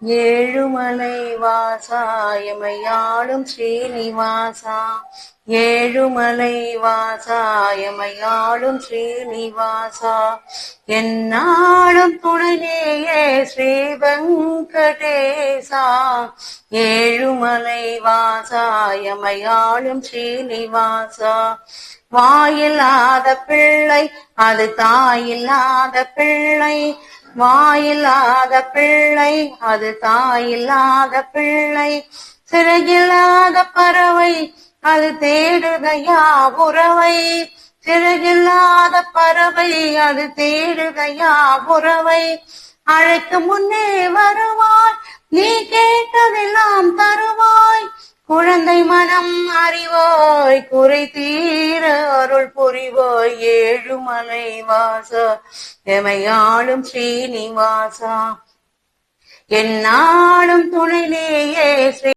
ஏழுமலை வாசா எமையாளும் ஸ்ரீனிவாசா. ஏழுமலை வாசா எமையாளும் ஸ்ரீனிவாசா. என்னாலும் துணையே ஸ்ரீ வெங்கடேசா. ஏழுமலை வாசா எமையாளும் ஸ்ரீனிவாசா. வாயில்லாத பிள்ளை அது தாயில்லாத பிள்ளை. வாயில்லாத பிள்ளை அது தாயில்லாத பிள்ளை. சிறகில்லாத பறவை அது தேடுகையா உறவை. சிறகில்லாத பறவை அது தேடுகையா உறவை. அழைக்கு முன்னே வருவாய், நீ கேட்டதெல்லாம் தருவாய். குழந்தை மனம் அறிவாய், குறை தீர அருள் புரிவாய். ஏழுமலை வாசா எமையாளும் ஸ்ரீனிவாசா. என்னாலும் துணையே ஸ்ரீ